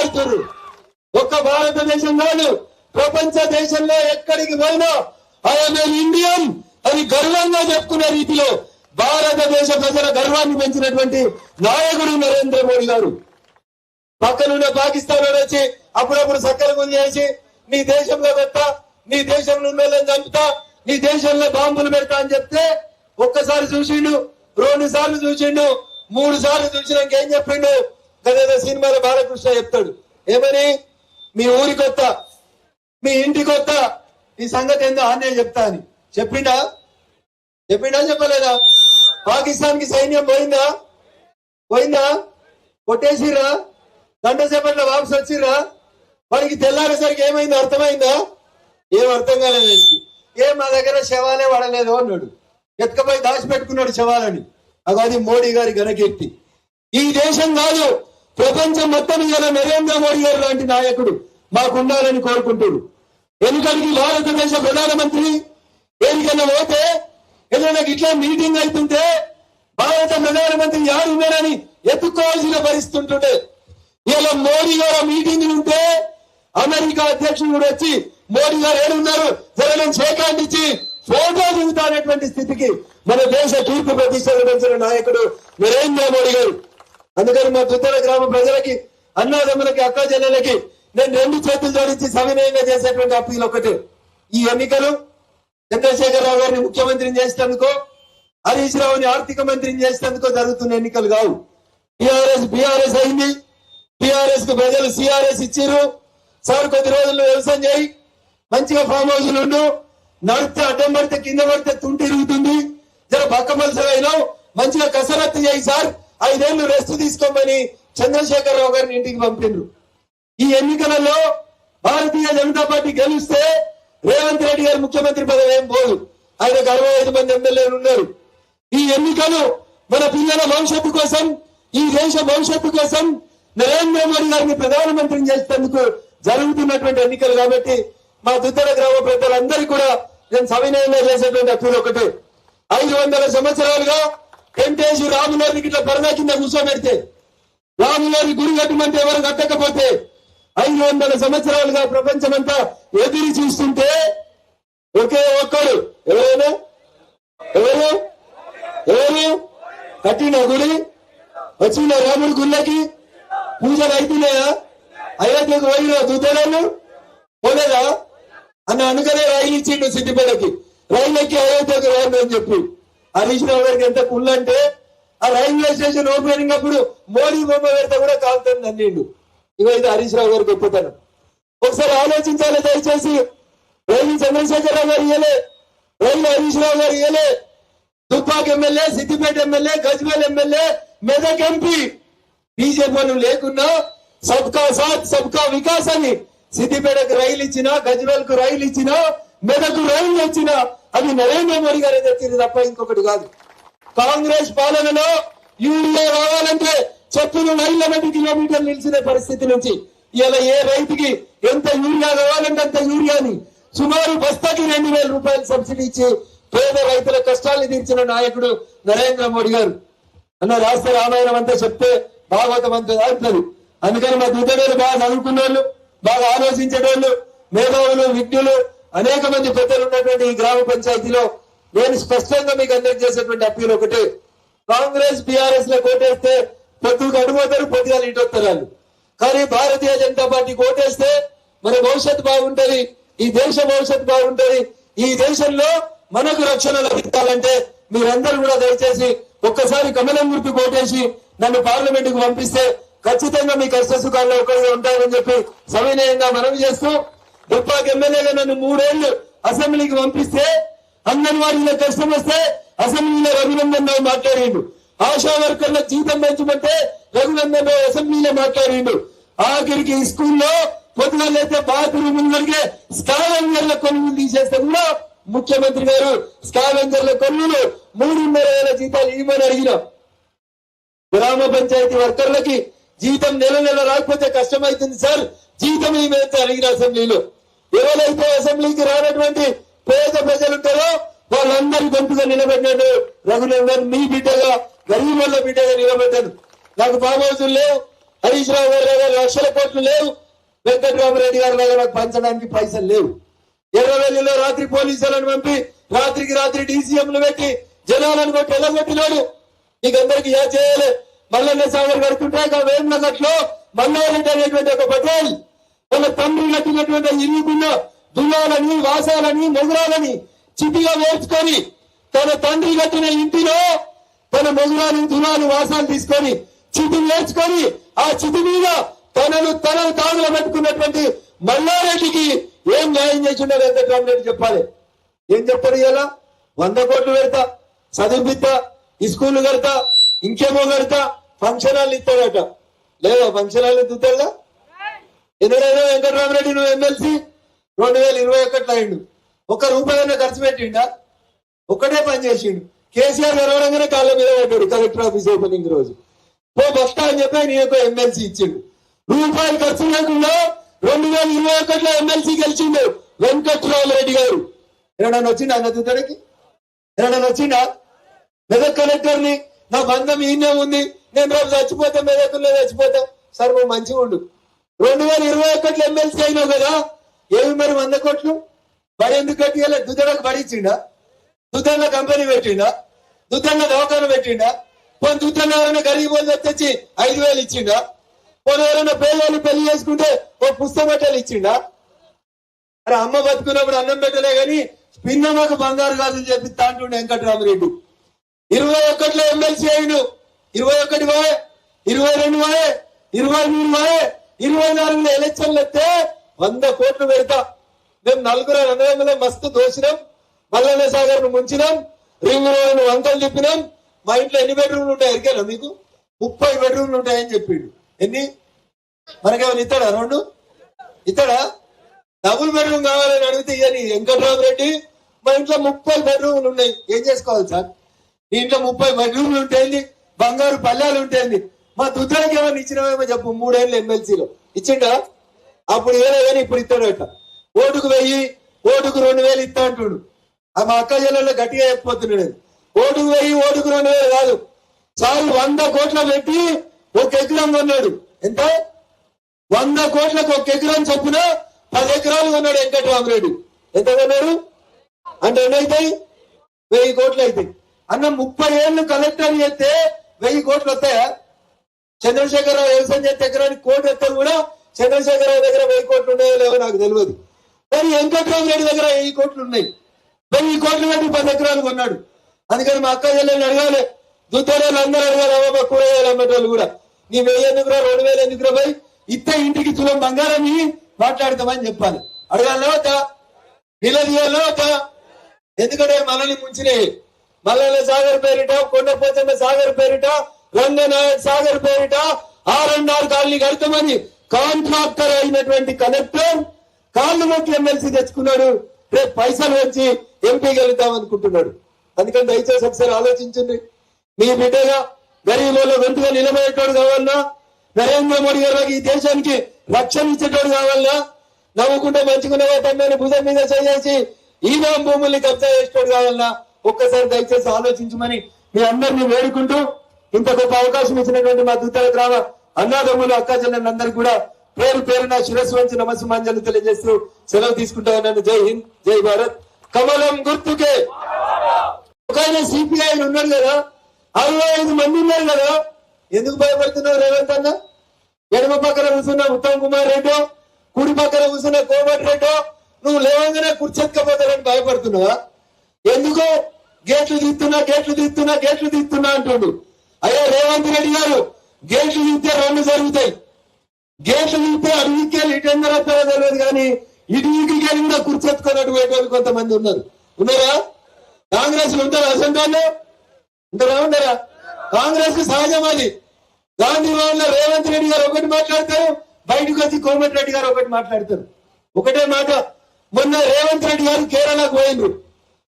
మాట్లాడుతున్నారు. ఒక్క భారతదేశం కాదు, ప్రపంచ దేశంలో ఎక్కడికి పోయినా ఐఎమ్ ఇండియన్ అని గర్వంగా చెప్పుకునే రీతిలో భారతదేశ ప్రజల గర్వాన్ని పెంచినటువంటి నాయకుడు నరేంద్ర మోడీ గారు. పక్కనున్న పాకిస్తాన్ వచ్చి అప్పుడప్పుడు సక్కల గుంజ చేసి నీ దేశంలో పెడతా, నీ దేశంలో ఉన్న వాళ్ళని చంపుతా, నీ దేశంలో బాంబులు పెడతా అని చెప్తే ఒక్కసారి చూసిండు, 2 సార్లు చూసిండు, 3 సార్లు చూసినాక ఏం చెప్పిండు? గదేదో సినిమాలో బాలకృష్ణ చెప్తాడు, ఏమని? మీ ఊరి కొత్త, మీ ఇంటి కొత్త, ఈ సంగతి ఏందో ఆనే చెప్తా అని చెప్పిండా? చెప్పలేదా? పాకిస్తాన్ కి సైన్యం పోయిందా? కొట్టేసిరా? గంట సేపట్లో వాపసు వచ్చిరా? వాడికి తెల్లారేసరికి ఏమైందో అర్థమైందా? ఏం అర్థం కాలేదు. ఏం మా దగ్గర శవాలే వాడలేదు అన్నాడు. ఎత్తుకపోయి దాచిపెట్టుకున్నాడు శవాలని. అది మోడీ గారి ఘనకీర్తి. ఈ దేశం కాదు, ప్రపంచం మొత్తం ఇలా నరేంద్ర మోడీ గారు లాంటి నాయకుడు మాకుండాలని కోరుకుంటాడు. ఎందుకంటే భారతదేశ ప్రధానమంత్రి ఏదికన్నా పోతే ఏదైనా ఇట్లా మీటింగ్ అవుతుంటే భారత ప్రధానమంత్రి యారు ఉన్నారని ఎత్తుకోవాల్సిన పరిస్థితి ఉంటుండే. ఇలా మోడీ గారు మీటింగ్ ఉంటే అమెరికా అధ్యక్షుడు కూడా వచ్చి మోడీ గారు ఏడున్నారు జరగని షేకాండ్ ఇచ్చి ఫోటో దిగుతానటువంటి స్థితికి మన దేశ కీర్తి ప్రతిష్టలు పెంచిన నాయకుడు నరేంద్ర మోడీ గారు. అందుకని మా తుత్తర గ్రామ ప్రజలకి, అన్నాదమ్ములకి, అక్క చెల్లెలకి నేను 2 చేతులు జోడించి సవినయంగా చేసేటువంటి అప్పీల్ ఒకటే. ఈ ఎన్నికలు చంద్రశేఖరరావు గారిని ముఖ్యమంత్రిని చేసేందుకో, హరీష్ రావుని ఆర్థిక మంత్రిని చేసేందుకో జరుగుతున్న ఎన్నికలు కావు. బీఆర్ఎస్ అయింది, బీఆర్ఎస్ కు ప్రజలు సిఆర్ఎస్ ఇచ్చిర్రు. సార్ కొద్ది రోజుల్లో వ్యవసాయం చేయి, మంచిగా ఫామ్ హౌస్లు ఉండు, నడితే అడ్డం పడితే కింద పడితే తుంటి తిరుగుతుంది, జర బక్కమలసైనా మంచిగా కసరత్తు చేయి సార్, 5 ఏళ్లు రెస్ట్ తీసుకోమని చంద్రశేఖరరావు గారిని ఇంటికి పంపిండ్రు. ఈ ఎన్నికలలో భారతీయ జనతా పార్టీ గెలిస్తే రేవంత్ రెడ్డి గారు ముఖ్యమంత్రి పదవి ఏం పోదు. ఆయనకు 65 మంది ఎమ్మెల్యేలు ఉన్నారు. ఈ ఎన్నికలు మన పిల్లల భవిష్యత్తు కోసం, ఈ దేశ భవిష్యత్తు కోసం నరేంద్ర మోడీ గారిని ప్రధానమంత్రిని చేసేందుకు జరుగుతున్నటువంటి ఎన్నికలు కాబట్టి మా దుద్దల గ్రామ ప్రజలందరికీ కూడా నేను సవినయంగా చేసేటువంటి అప్పీల్ ఒకటే. 500 సంవత్సరాలుగా వెంకటేశ్వర రాములోరికి ఇట్లా పరదా కింద కూర్చోబెడితే, రాములోని గుడి కట్టమంటే ఎవరు కట్టకపోతే 500 సంవత్సరాలుగా ప్రపంచమంతా ఎదురు చూస్తుంటే ఒకే ఒక్కడు ఎవరు కట్టిన గుడి వచ్చిన రాముడి గుళ్ళకి పూజలు అవుతున్నాయా? అయోధ్యకు పోయిన దుద్దలను పోలేదా అన్న అనుకనే రైలు ఇచ్చిండు సిద్దిపేటకి. రైలు ఎక్కి అయోధ్యకు రాను అని చెప్పి హరీష్ రావు గారికి ఎంత కుళ్ళంటే ఆ రైల్వే స్టేషన్ ఓపెనింగ్ అప్పుడు మోడీ బొమ్మ పెడితే కూడా కాలుతుంది అన్నిండు. ఇవైతే హరీష్ రావు గారికి గొప్పతనం. ఒకసారి ఆలోచించాలి దయచేసి. రైలు చంద్రశేఖరరావు గారు ఇయ్యలే, రైలు హరీష్ రావు గారు ఇయ్యలే, Dubbak MLA, Siddipet MLA, Gajwel MLA, Medak MP BJP లేకున్నా సబ్కా సాత్ సబ్కా వికాస్ అని సిద్దిపేటకు రైలు ఇచ్చినా, గజ్వేల్ కు రైలు ఇచ్చినా, మెదక్ రైలు ఇచ్చినా అది నరేంద్ర మోడీ గారే తెచ్చింది తప్ప ఇంకొకటి కాదు. కాంగ్రెస్ పాలనలో యూరియా రావాలంటే చెప్పులు 900 కిలోమీటర్లు నిలిచిన పరిస్థితి నుంచి ఇలా ఏ రైతుకి ఎంత యూరియా కావాలంటే అంత యూరియాని సుమారు బస్తాకి 2000 రూపాయలు సబ్సిడీ ఇచ్చి పేద రైతుల కష్టాన్ని తీర్చిన నాయకుడు నరేంద్ర మోడీ గారు. అన్న రాష్ట్ర రామాయణం అంతా చెప్తే భాగవతం అంతా దాటుతుంది. అందుకని మా దుద్దలు బాగా చదువుకున్న వాళ్ళు, బాగా ఆలోచించేటోళ్ళు, మేధావులు, విజ్ఞులు అనేక మంది పెద్దలు ఉన్నటువంటి ఈ గ్రామ పంచాయతీలో నేను స్పష్టంగా మీకు అందరికి చేసేటువంటి అప్పీల్ ఒకటే. కాంగ్రెస్ బీఆర్ఎస్ లో కోటేస్తే పొద్దుకు అడుగుతారు, పొద్దుగాలు ఇటొస్తారు వాళ్ళు. కానీ భారతీయ జనతా పార్టీ కోటేస్తే మన భవిష్యత్తు బాగుంటది, ఈ దేశ భవిష్యత్తు బాగుంటది. ఈ దేశంలో మనకు రక్షణ లభించాలంటే మీరందరూ కూడా దయచేసి ఒక్కసారి కమలం గుర్తు కోటేసి నన్ను పార్లమెంట్ కు పంపిస్తే ఖచ్చితంగా మీ కష్ట సుఖాల్లో ఒకరిగా ఉంటారని చెప్పి సవినయంగా మనవి చేస్తూ, దుబ్బాక్ ఎమ్మెల్యేగా నన్ను 3 ఏళ్లు అసెంబ్లీకి పంపిస్తే అంగన్వాడీలో కష్టం వస్తే అసెంబ్లీలో రఘునందన్ రావు మాట్లాడిండు. ఆశా వర్కర్ల జీతం పెంచమంటే రఘునందన్ రావు అసెంబ్లీలో మాట్లాడిండు. ఆఖరికి ఈ స్కూల్లో పొద్దుగలైతే బాత్రూమ్ ముందరికే స్కావెంజర్ల కొనుగోలు తీసేస్తే కూడా ముఖ్యమంత్రి గారు స్కావెంజర్ల కొనుగోలు 3,500 జీతాలు ఇవ్వమని అడిగిన. గ్రామ పంచాయతీ వర్కర్లకి జీతం నెల రాకపోతే కష్టమైతుంది సార్, జీతం ఏమైతే అడిగిన అసెంబ్లీలో. ఎవరైతే అసెంబ్లీకి రానటువంటి పేద ప్రజలు ఉంటారో వాళ్ళందరి గొంతుగా నిలబెట్టాడు రఘునందన్. మీ బిడ్డగా, గరీబుల బిడ్డగా నిలబెట్టాను. నాకు ఫామ్ హౌస్ లేవు, హరీష్ రావు గారి దగ్గర లక్షల కోట్లు లేవు, వెంకటరామరెడ్డి గారి దగ్గర నాకు పంచడానికి పైసలు లేవు. ఎర్రవెల్లిలో రాత్రి పోలీసులను పంపి రాత్రికి రాత్రి డీసీఎంలు పెట్టి జనాలను కొట్టి ఎలగొట్టినాడు. నీకందరికి ఏ చేయాలి? మల్లన్న సాగర్ కడుతుంటే వేమనగట్లో మల్లారెడ్డి అనేటువంటి ఒక పటేల్ వాళ్ళ తండ్రి కట్టినటువంటి ఇరుగున్న దులాలని వాసాలని మొగురాలని చిటిగా వేర్చుకొని తన తండ్రి కట్టిన ఇంటిలో తన మొగురాలు దులాలు వాసాలు తీసుకొని చిటి నేర్చుకొని ఆ చిటి మీద తనను తాగులో పెట్టుకున్నటువంటి మల్లారెడ్డికి ఏం న్యాయం చేసిండో వెంకటరామరెడ్డి చెప్పాలి. ఏం చెప్పాడు? ఇలా 100 కోట్లు పెడతా, చదివిపిస్తా, ఈ స్కూల్ కడతా, ఇంకేమో కడతా, ఫంక్షన్ హాల్ ఇస్తాడట. లేదా ఫంక్షన్ హాల్ ఎత్తుతాడా? ఎన్నడైనా వెంకటరామరెడ్డి నువ్వు ఎమ్మెల్సీ 2021 అయిండు, ఒక్క రూపాయైనా ఖర్చు పెట్టిండా? ఒక్కటే పని చేసిండు. కేసీఆర్ గెలవడంగానే కాళ్ళ మీద పడ్డాడు కలెక్టర్ ఆఫీస్ ఓపెనింగ్ రోజు. బస్తా అని చెప్పి నీకు ఎమ్మెల్సీ ఇచ్చిండు. రూపాయలు ఖర్చు లేకుండా 2021లో ఎమ్మెల్సీ గెలిచిండు వెంకటరామరెడ్డి గారు. ఎవడన్నా వచ్చిండా అన్న తుతడికి? ఎవడన్నా వచ్చిండా? మెదక్ కలెక్టర్ ని నా బంధం ఈయనే ఉంది, నేను రేపు చచ్చిపోతా, మెదకుల్లో చచ్చిపోతా, సరే నువ్వు మంచిగా ఉండు. 2021లో ఎమ్మెల్సీ అయినావు కదా, ఏమి మరి 100 కోట్లు బడి ఎందుకు కట్టియాలి? దుద్దడకు బడి ఇచ్చిండా? దుద్దన్న కంపెనీ పెట్టిండా? దుద్దన్న దవాఖాన పెట్టిండా? పోనీ దుద్దన్న ఎవరైనా గరీబ్ వాళ్ళు తెచ్చి 5,000 ఇచ్చిండా? పోనీ ఎవరైనా పేదవాళ్ళు పెళ్లి చేసుకుంటే ఓ పుస్తకం బట్టలు ఇచ్చిండా? అరే అమ్మ బతుకున్నప్పుడు అన్నం పెట్టలే గాని పిన్నమ్మకు బంగారు కాదని చెప్పి తాంటుండే వెంకటరామరెడ్డి. 21లో ఎమ్మెల్సీ అయిండు. 21 వాయే, 22 వాయే, 23 వాయే, 24లో ఎలక్షన్లు వస్తే 100 కోట్లు పెడతా. మేము నలుగురు అన్నదమ్ములే మస్తు దోషినాం, మల్లన్న సాగర్ ను ముంచినాం, రింగ్ రోడ్ను వంకలు చెప్పినాం. మా ఇంట్లో ఎన్ని బెడ్రూమ్లు ఉంటాయి ఎరికేనా మీకు? 30 బెడ్రూమ్లు ఉంటాయని చెప్పిండు. ఎన్ని? మనకేమైనా ఇస్తాడా? 2 ఇస్తాడా? డబుల్ బెడ్రూమ్ కావాలని అడిగితే ఇయని వెంకటరామరెడ్డి మా ఇంట్లో 30 బెడ్రూమ్లు ఉన్నాయి. ఏం చేసుకోవాలి సార్? మీ ఇంట్లో 30 బెడ్రూమ్లు ఉంటాయండి, బంగారు పల్లెలు ఉంటాయండి. మా దుద్దలకి ఏమైనా ఇచ్చినామేమో చెప్పు. 3 ఏళ్ళు ఎమ్మెల్సీలో ఇచ్చిండా? అప్పుడు ఏదో కానీ ఇప్పుడు ఇస్తాడట. ఓటుకు 1000, ఓటుకు 2000 ఇస్తా అంటుడు. మా అక్క జిల్లాలో గట్టిగా చెప్పిపోతున్నాడు. ఓటుకు 1000, ఓటుకు 2000 కాదు, చాలు 100 కోట్లు పెట్టి 1 ఎకరం కొన్నాడు. ఎంత? 100 కోట్లకు 1 ఎకరం చొప్పున 10 ఎకరాలు కొన్నాడు వెంకటరామరెడ్డి. ఎంత కొన్నాడు అంటే ఎన్ని అవుతాయి? 1000 కోట్లు అవుతాయి. అన్న 30 ఏళ్ళు కలెక్టర్ చేస్తే 1000 కోట్లు వస్తాయా? చంద్రశేఖరరావు వ్యవసాయం చేస్తే ఎకరానికి 1 కోటి ఎత్తారు కూడా. చంద్రశేఖరరావు దగ్గర 1000 కోట్లు ఉన్నాయో లేవో నాకు తెలియదు, కానీ వెంకటరామరెడ్డి దగ్గర 1000 కోట్లు ఉన్నాయి. 1000 కోట్లు పెట్టి 10 ఎకరాలు కొన్నాడు. అందుకని మా అక్క చెల్లెలు అడగాలి, దుద్దోళ్ళు అందరూ అడగాలి. అవ్వ కూరగాయలు అమ్మేటోళ్ళు కూడా నీ 1000 ఎందుకురా, 2000 ఎందుకురా పోయి ఇస్తే ఇంటికి తులం బంగారం మాట్లాడతామని చెప్పాలి. అడగాలి వద్దా? నిలదీయాలి వద్దా? ఎందుకంటే మనల్ని ముంచినాయి. మల్లన్న సాగర్ పేరిట, కొండపోచమ్మ సాగర్ పేరిట, రంగనాయక్ సాగర్ పేరిట R&R కాలనీ కడతామని కాంట్రాక్టర్ అయినటువంటి కలెక్టర్ కాళ్ళు మొక్కి ఎమ్మెల్సీ తెచ్చుకున్నాడు. రేపు పైసలు వచ్చి ఎంపీ గెలుద్దాం అనుకుంటున్నాడు. అందుకని దయచేసి ఒకసారి ఆలోచించండి. మీ బిడ్డగా గరీబుల్లో వెంటగా నిలబడేటోడు కావాలన్నా, నరేంద్ర మోడీ గారికి ఈ దేశానికి రక్షణ ఇచ్చేటోడు కావాలన్నా, నవ్వుకుంటే మంచుకునే తమ్మని భుజం మీద చేసి ఈనాం భూముల్ని కబ్జా చేసేటోడు కావాలన్నా ఒక్కసారి దయచేసి ఆలోచించమని మీ అందరినీ వేడుకుంటూ, ఇంత గొప్ప అవకాశం ఇచ్చినటువంటి మా దుద్దల గ్రామ అన్నాదమ్ములు అక్క చెల్లెలందరికీ కూడా పేరు పేరున శిరస్సు వంచి నమస్సుమాంజలు తెలియజేస్తూ సెలవు తీసుకుంటా ఉన్నాను. జై హింద్, జై భారత్. కమలం గుర్తుకే. ఒక ఆయన సిపిఐ ఉన్నాడు కదా, 65 మంది ఉన్నారు కదా, ఎందుకు భయపడుతున్నావు రేవంత్ అన్న? ఎడమ పక్కన కూర్చున్న ఉత్తమ్ కుమార్ రెడ్డో, కుడి పక్కన కూర్చున్న కోమటి రెడ్డో నువ్వు లేవంగానే కూర్చొక్కపోతారని భయపడుతున్నావా? ఎందుకు? గేట్లు తీస్తున్నా అంటుండు. అయ్యా రేవంత్ రెడ్డి గారు, గేట్లు తీస్తే 2 జరుగుతాయి. గేట్లు తీస్తే అడిగికి ఇటెందరూ వస్తారో తెలియదు, కానీ ఇటుకి కూడా కూర్చొచ్చుకొని అడుగుయేటోళ్ళు కొంతమంది ఉన్నారా? కాంగ్రెస్ లో ఉంటారా? అసెంబ్లీలో ఉంటారా? కాంగ్రెస్ కు సహజం అది. గాంధీ భవన్ లో రేవంత్ రెడ్డి గారు ఒకటి మాట్లాడతారు, బయటకు వచ్చి కోమటి రెడ్డి గారు ఒకటి మాట్లాడతారు. ఒకటే మాట. మొన్న రేవంత్ రెడ్డి గారు కేరళకు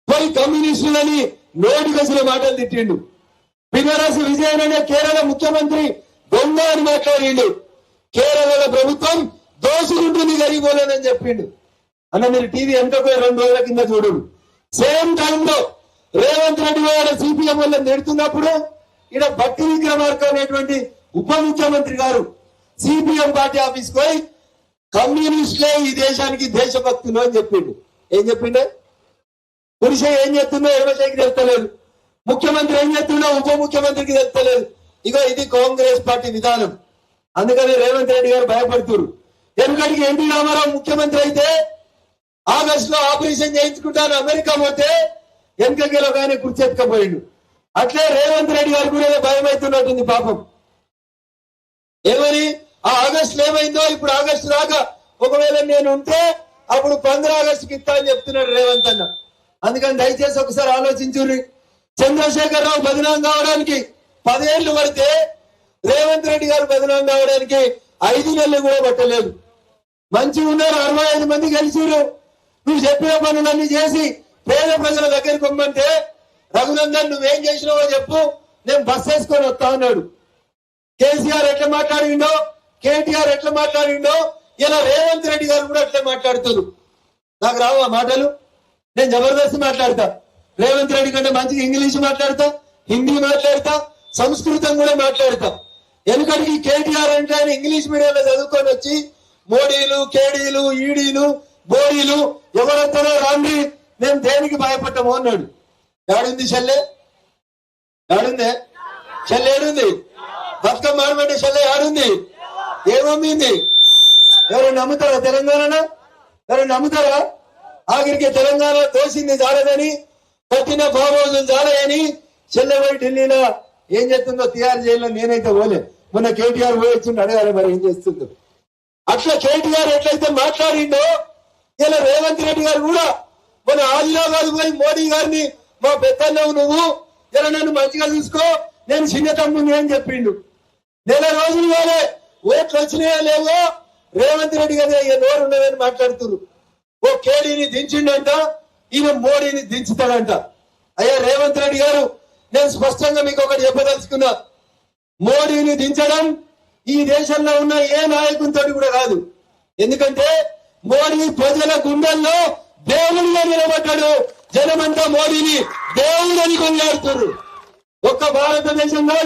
పోయి కమ్యూనిస్టులని నోటికొచ్చిన మాటలు తిట్టిండు. పినరసి విజయన్ అనే కేరళ ముఖ్యమంత్రి దొంగ అని మాట్లాడిండు. కేరళ ప్రభుత్వం దోసుకుంటుంది గరీబోలేనని చెప్పిండు. అన్న మీరు టీవీ ఎంతకు 2 రోజుల కింద చూడు. సేమ్ టైంలో రేవంత్ రెడ్డి గారు సిపిఎం వల్ల నెడుతున్నప్పుడు ఈడ భట్టి విక్రమార్క అనేటువంటి ఉప ముఖ్యమంత్రి గారు సిపిఎం పార్టీ ఆఫీస్ పోయి కమ్యూనిస్టులే ఈ దేశానికి దేశభక్తులు అని చెప్పిండు. ఏం చెప్పిండే? పురుష ఏం చెప్తుందో ఎర్రశేఖర్ తెలుస్తలేదు, ముఖ్యమంత్రి ఏం చెప్తుందో ఉప ముఖ్యమంత్రికి తెలుస్తలేదు. ఇగో ఇది కాంగ్రెస్ పార్టీ విధానం. అందుకని రేవంత్ రెడ్డి గారు భయపడుతున్నారు. ఎందుకంటే ఎన్టీ రామారావు ముఖ్యమంత్రి అయితే ఆగస్టు లో ఆపరేషన్ చేయించుకుంటాను అమెరికా పోతే వెనకలో కానీ కూర్చెత్తుకపోయిండు. అట్లే రేవంత్ రెడ్డి గారు కూడా భయం అవుతున్నట్టుంది పాపం. ఏమని ఆ ఆగస్టులో ఏమైందో ఇప్పుడు ఆగస్టు రాగా ఒకవేళ నేను ఉంటే అప్పుడు 15 ఆగస్టుకి ఇస్తా అని చెప్తున్నాడు రేవంత్ అన్న. అందుకని దయచేసి ఒకసారి ఆలోచించుర్రి. చంద్రశేఖర్ రావు బదనాం కావడానికి 10 ఏళ్లు పడితే రేవంత్ రెడ్డి గారు బదనాం కావడానికి 5 నెలలు కూడా పట్టలేదు. మంచిగా ఉన్నారు, 65 మంది గెలిచిరు. నువ్వు చెప్పిన పనులన్నీ చేసి పేద ప్రజల దగ్గరికి పొమ్మంటే రఘునందన్ నువ్వేం చేసినావో చెప్పు, నేను బస్ వేసుకొని వస్తా అన్నాడు. కేసీఆర్ ఎట్లా మాట్లాడిండో, కేటీఆర్ ఎట్లా మాట్లాడిండో ఇలా రేవంత్ రెడ్డి గారు కూడా అట్లే మాట్లాడుతారు. నాకు రావు ఆ మాటలు, నేను జబర్దస్త్ మాట్లాడతా. రేవంత్ రెడ్డి కంటే మంచిగా ఇంగ్లీష్ మాట్లాడతా, హిందీ మాట్లాడతా, సంస్కృతం కూడా మాట్లాడతా. ఎందుకంటే ఈ కేటీఆర్ అంటే ఆయన ఇంగ్లీష్ మీడియంలో చదువుకొని వచ్చి మోడీలు, కేడీలు, ఈడీలు, బోడీలు ఎవరంతారో రాండి మేము దేనికి భయపడ్డాము అన్నాడు. ఏడుంది చెల్లె? ఏడుందే చెల్లె? ఏడుంది? బతుకమ్మ ఆడమంటే చెల్లె ఏడుంది? ఏమమ్మింది? ఎవరు నమ్ముతారా? తెలంగాణ ఎవరు నమ్ముతారా? ఆఖరికి తెలంగాణ దోసింది జాలదని, పట్టిన బాబోజులు జాలయని చెల్లె పోయి ఢిల్లీలో ఏం చేస్తుందో తిహార్ జైల్లో నేనైతే పోలే. మొన్న కేటీఆర్ పోయి వచ్చిండు, అడగాలి మరి ఏం చేస్తుందో. అట్లా కేటీఆర్ ఎట్లయితే మాట్లాడిండో ఇలా రేవంత్ రెడ్డి గారు కూడా మన ఆదిలాబాద్ పోయి మోడీ గారిని మా పెద్దన్నవు నువ్వు ఇలా నన్ను మంచిగా చూసుకో, నేను చిన్న తమ్ముని అని చెప్పిండు. 1 రోజులు కాలే ఓట్లు వచ్చినాయో లేవో రేవంత్ రెడ్డి గారు నోరు ఉన్నదని మాట్లాడుతున్నారు. ఓ కేడీని దించిండంట, ఈయన మోడీని దించుతాడంట. అయ్యా రేవంత్ రెడ్డి గారు, నేను స్పష్టంగా మీకు ఒకటి చెప్పదలుచుకున్నా. మోడీని దించడం ఈ దేశంలో ఉన్న ఏ నాయకునితో కూడా కాదు. ఎందుకంటే మోడీ ప్రజల గుండెల్లో దేవుడిగా నిలబడ్డాడు. జనమంతా మోడీని దేవుడని కొనియాడుతున్నారు. ఒక్క భారతదేశంలో